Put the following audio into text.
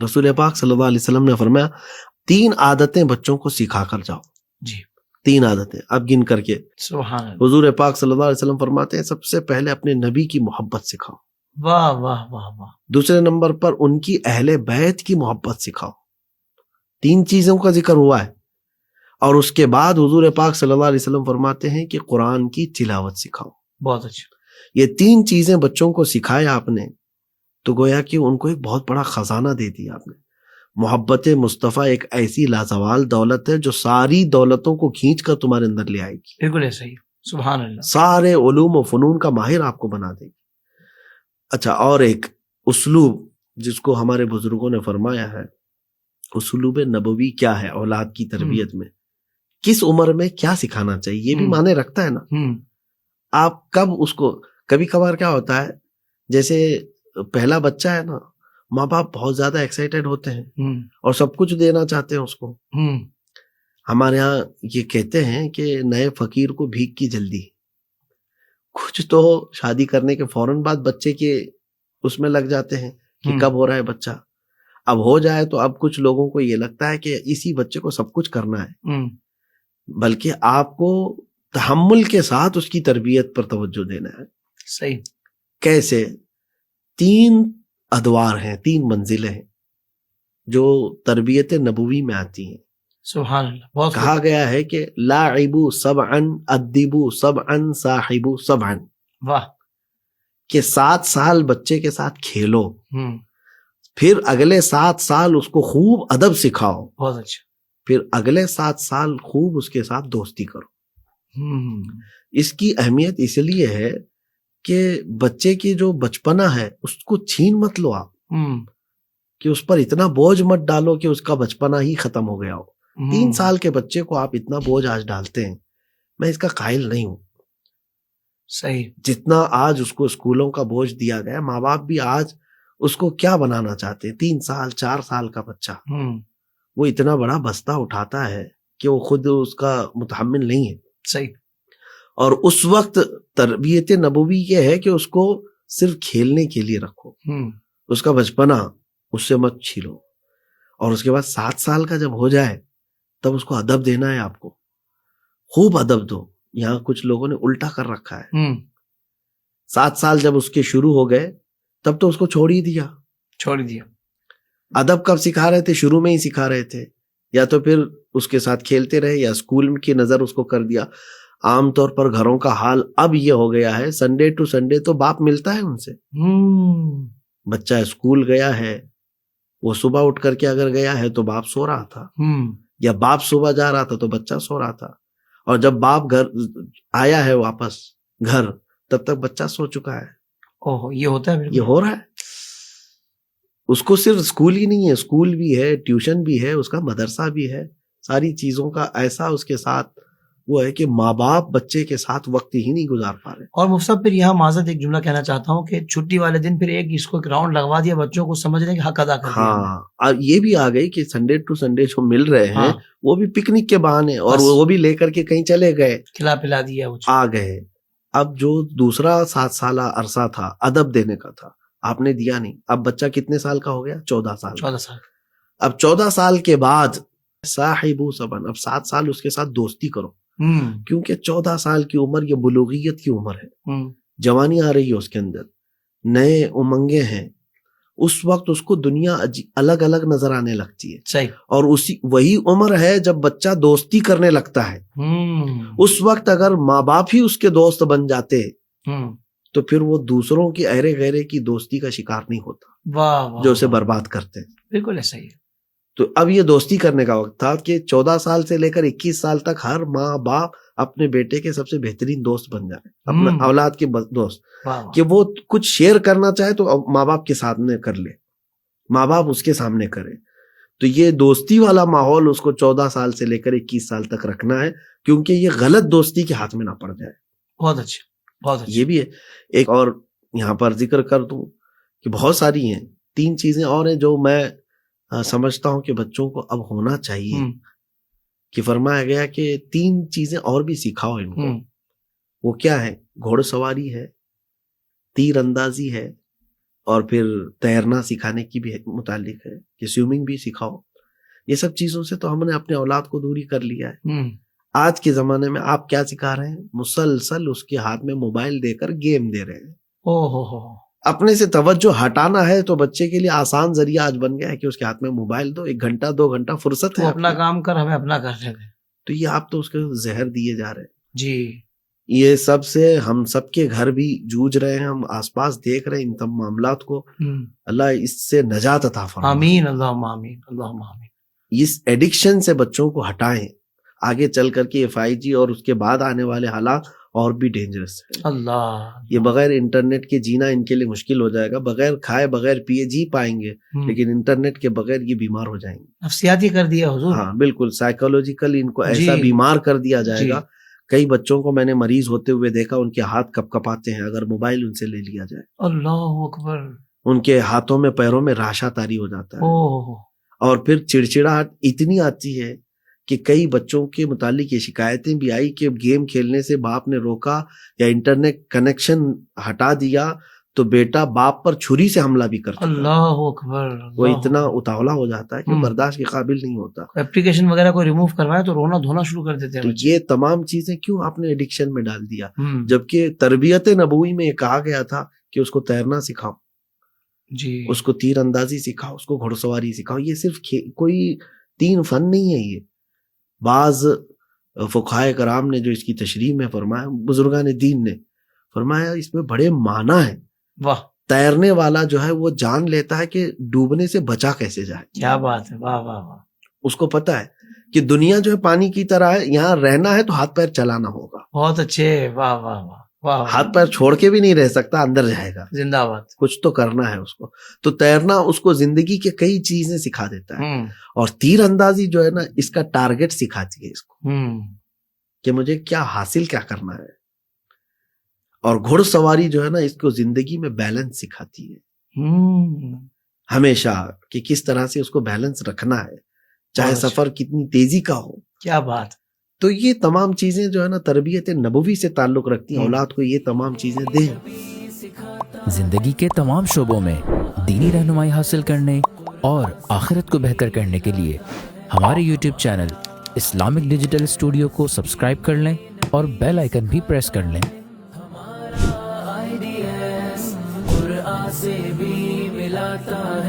رسول پاک صلی اللہ علیہ وسلم نے فرمایا 3 عادتیں بچوں کو سکھا کر جاؤ. جی 3 عادتیں اب گن کر کے. سبحان اللہ. حضور پاک صلی اللہ علیہ وسلم فرماتے ہیں سب سے پہلے اپنے نبی کی محبت سکھاؤ. واہ واہ واہ واہ. دوسرے نمبر پر ان کی اہل بیت کی محبت سکھاؤ. 3 چیزوں کا ذکر ہوا ہے. اور اس کے بعد حضور پاک صلی اللہ علیہ وسلم فرماتے ہیں کہ قرآن کی تلاوت سکھاؤ. بہت اچھا. یہ 3 چیزیں بچوں کو سکھایا آپ نے تو گویا کہ ان کو ایک بہت بڑا خزانہ دے دیا آپ نے. محبت مصطفیٰ ایک ایسی لازوال دولت ہے جو ساری دولتوں کو کھینچ کر تمہارے اندر لے آئے گی. بالکل ایسا ہی. سبحان اللہ. سارے علوم و فنون کا ماہر آپ کو بنا دے گی. اچھا اور ایک اسلوب جس کو ہمارے بزرگوں نے فرمایا ہے اسلوب نبوی کیا ہے اولاد کی تربیت میں کس عمر میں کیا سکھانا چاہیے یہ بھی معنی رکھتا ہے نا. آپ کب اس کو کبھی کبھار کیا ہوتا ہے جیسے پہلا بچہ ہے نا ماں باپ بہت زیادہ ایکسائٹیڈ ہوتے ہیں اور سب کچھ دینا چاہتے ہیں اس کو. ہمارے ہاں یہ کہتے ہیں کہ نئے فقیر کو بھیک کی جلدی. کچھ تو شادی کرنے کے فوراً بعد بچے کے اس میں لگ جاتے ہیں کہ کب ہو رہا ہے بچہ. اب ہو جائے تو اب کچھ لوگوں کو یہ لگتا ہے کہ اسی بچے کو سب کچھ کرنا ہے بلکہ آپ کو تحمل کے ساتھ اس کی تربیت پر توجہ دینا ہے. صحیح. کیسے؟ 3 ادوار ہیں 3 منزلیں ہیں جو تربیت نبوی میں آتی ہیں. سبحان اللہ. بہت کہا گیا ہے کہ لاعبوا سبعا ادبوا سبعا صاحبوا سبعا. واہ. کہ 7 سال بچے کے ساتھ کھیلو پھر اگلے 7 سال اس کو خوب ادب سکھاؤ. بہت اچھا. پھر اگلے 7 سال خوب اس کے ساتھ دوستی کرو. اس کی اہمیت اس لیے ہے کہ بچے کی جو بچپنا ہے اس کو چھین مت لو آپ کہ اس پر اتنا بوجھ مت ڈالو کہ اس کا بچپنا ہی ختم ہو گیا ہو. 3 سال کے بچے کو آپ اتنا بوجھ آج ڈالتے ہیں میں اس کا قائل نہیں ہوں. صحیح. جتنا آج اس کو اسکولوں کا بوجھ دیا گیا ماں باپ بھی آج اس کو کیا بنانا چاہتے ہیں. 3 سال 4 سال کا بچہ وہ اتنا بڑا بستہ اٹھاتا ہے کہ وہ خود اس کا متحمل نہیں ہے. صحیح. اور اس وقت تربیت نبوی یہ ہے کہ اس کو صرف کھیلنے کے لیے رکھو. اس کا بچپنا اس سے مت چھیلو. اور اس کے بعد 7 سال کا جب ہو جائے تب اس کو ادب دینا ہے. آپ کو خوب ادب دو. یہاں کچھ لوگوں نے الٹا کر رکھا ہے. 7 سال جب اس کے شروع ہو گئے تب تو اس کو چھوڑ ہی دیا. ادب کب سکھا رہے تھے؟ شروع میں ہی سکھا رہے تھے. یا تو پھر اس کے ساتھ کھیلتے رہے یا اسکول کی نظر اس کو کر دیا. عام طور پر گھروں کا حال اب یہ ہو گیا ہے سنڈے ٹو سنڈے تو باپ ملتا ہے ان سے. بچہ اسکول گیا ہے وہ صبح اٹھ کر کے اگر گیا ہے تو باپ سو رہا تھا یا باپ صبح جا رہا تھا تو بچہ سو رہا تھا. اور جب باپ گھر آیا ہے واپس گھر تب تک بچہ سو چکا ہے. یہ ہوتا ہے. یہ ہو رہا ہے. اس کو صرف اسکول ہی نہیں ہے اسکول بھی ہے ٹیوشن بھی ہے اس کا مدرسہ بھی ہے. ساری چیزوں کا ایسا اس کے ساتھ وہ ہے کہ ماں باپ بچے کے ساتھ وقت ہی نہیں گزار پا رہے. اور مفتی صاحب پھر یہاں معذرت ایک جملہ کہنا چاہتا ہوں کہ چھٹی والے دن پھر اس کو ایک راؤنڈ لگوا دیا بچوں کو سمجھ رہے ہیں کہ حق ادا کر دیا. ہاں یہ بھی آ گئی کہ سنڈے ٹو سنڈے جو مل رہے ہیں وہ بھی پکنک کے بہانے اور وہ بھی لے کر کے کہیں چلے گئے کھلا پلا دیا آ گئے. اب جو دوسرا 7 سالہ عرصہ تھا ادب دینے کا تھا آپ نے دیا نہیں. اب بچہ کتنے سال کا ہو گیا؟ 14 سال. اب 14 سال کے بعد صاحبو سبن اب 7 سال اس کے ساتھ دوستی کرو کیونکہ 14 سال کی عمر یہ بلوغیت کی عمر ہے. جوانی آ رہی ہے اس کے اندر نئے امنگیں ہیں. اس وقت اس کو دنیا الگ الگ نظر آنے لگتی ہے. صحیح. اور وہی عمر ہے جب بچہ دوستی کرنے لگتا ہے. اس وقت اگر ماں باپ ہی اس کے دوست بن جاتے تو پھر وہ دوسروں کی ایرے غیرے کی دوستی کا شکار نہیں ہوتا جو اسے برباد کرتے. بالکل ایسا ہی ہے. تو اب یہ دوستی کرنے کا وقت تھا کہ 14 سال سے لے کر 21 سال تک ہر ماں باپ اپنے بیٹے کے سب سے بہترین دوست بن جائے اپنے اولاد کے دوست. کہ وہ کچھ شیئر کرنا چاہے تو ماں باپ کے سامنے کر لے ماں باپ اس کے سامنے کرے. تو یہ دوستی والا ماحول اس کو 14 سال سے لے کر 21 سال تک رکھنا ہے کیونکہ یہ غلط دوستی کے ہاتھ میں نہ پڑ جائے. بہت اچھا بہت اچھا. یہ بھی ہے. ایک اور یہاں پر ذکر کر دوں کہ بہت ساری ہیں 3 چیزیں اور ہیں جو میں سمجھتا ہوں کہ بچوں کو اب ہونا چاہیے. کہ فرمایا گیا کہ 3 چیزیں اور بھی سکھاؤ ان کو. وہ کیا ہے؟ گھوڑ سواری ہے تیر اندازی ہے اور پھر تیرنا سکھانے کی بھی متعلق ہے کہ سوئمنگ بھی سکھاؤ. یہ سب چیزوں سے تو ہم نے اپنے اولاد کو دوری کر لیا ہے. آج کے زمانے میں آپ کیا سکھا رہے ہیں؟ مسلسل اس کے ہاتھ میں موبائل دے کر گیم دے رہے ہیں. اپنے سے توجہ ہٹانا ہے تو بچے کے لیے آسان ذریعہ آج بن گیا ہے کہ اس کے ہاتھ میں موبائل دو, 1 گھنٹہ 2 گھنٹہ فرصت ہے, اپنا کام کر, ہمیں اپنا کر رہے ہیں. تو یہ آپ تو اس کو زہر دیے جا رہے ہیں. جی یہ سب سے ہم سب کے گھر بھی جوجھ رہے ہیں, ہم آس پاس دیکھ رہے ہیں ان تمام معاملات کو. اللہ اس سے نجات عطا فرمائے. آمین, اللہم آمین, اللہم آمین. اس ایڈکشن سے بچوں کو ہٹائیں. آگے چل کر کے 5G اور اس کے بعد آنے والے حالات اور بھی ڈینجرس ہے. اللہ, یہ بغیر انٹرنیٹ کے جینا ان کے لیے مشکل ہو جائے گا. بغیر کھائے بغیر پیے جی پائیں گے, لیکن انٹرنیٹ کے بغیر یہ بیمار ہو جائیں گے. نفسیاتی کر دیا حضور. ہاں بالکل, سائیکولوجیکل ان کو ایسا بیمار کر دیا جائے گا. کئی بچوں کو میں نے مریض ہوتے ہوئے دیکھا, ان کے ہاتھ کپ کپاتے ہیں اگر موبائل ان سے لے لیا جائے. اللہ اکبر. ان کے ہاتھوں میں پیروں میں راشا طاری ہو جاتا ہے. اور پھر چڑچڑاہٹ اتنی آتی ہے کہ کئی بچوں کے متعلق یہ شکایتیں بھی آئی کہ گیم کھیلنے سے باپ نے روکا یا انٹرنیٹ کنیکشن ہٹا دیا تو بیٹا باپ پر چھری سے حملہ بھی کرتا ہے. اللہ اکبر. وہ اتنا اتاولا ہو جاتا ہے کہ برداشت کے قابل نہیں ہوتا. اپلیکیشن وغیرہ کو ریموو کروائے تو رونا دھونا شروع کر دیتے ہیں. یہ تمام چیزیں کیوں آپ نے ایڈکشن میں ڈال دیا, جبکہ تربیت نبوی میں یہ کہا گیا تھا کہ اس کو تیرنا سکھاؤ, جی اس کو تیر اندازی سکھاؤ, اس کو گھڑ سواری سکھاؤ. یہ صرف کوئی 3 فن نہیں ہے. یہ بعض فقہائے کرام نے جو اس کی تشریح میں فرمایا, بزرگان دین نے فرمایا اس میں بڑے معنی ہیں. واہ. تیرنے والا جو ہے وہ جان لیتا ہے کہ ڈوبنے سے بچا کیسے جائے. کیا بات ہے, واہ واہ واہ. اس کو پتا ہے کہ دنیا جو ہے پانی کی طرح ہے, یہاں رہنا ہے تو ہاتھ پیر چلانا ہوگا. بہت اچھے, واہ واہ واہ. ہاتھ پیر چھوڑ کے بھی نہیں رہ سکتا, اندر جائے گا. زندہ باد. کچھ تو کرنا ہے اس کو. تو تیرنا اس کو زندگی کے کئی چیزیں سکھا دیتا ہے. اور تیر اندازی جو ہے نا, اس کا ٹارگٹ سکھاتی ہے اس کو کہ مجھے کیا حاصل کیا کرنا ہے. اور گھڑ سواری جو ہے نا, اس کو زندگی میں بیلنس سکھاتی ہے ہمیشہ, کہ کس طرح سے اس کو بیلنس رکھنا ہے, چاہے سفر کتنی تیزی کا ہو. کیا بات. تو یہ تمام چیزیں جو ہے نا تربیت نبوی سے تعلق رکھتی ہیں. اولاد کو یہ تمام چیزیں دیں. زندگی کے تمام شعبوں میں دینی رہنمائی حاصل کرنے اور آخرت کو بہتر کرنے کے لیے ہمارے YouTube channel Islamic digital studio کو سبسکرائب کر لیں اور بیل آئیکن بھی پریس کر لیں. قرآن سے بھی ملاتا ہے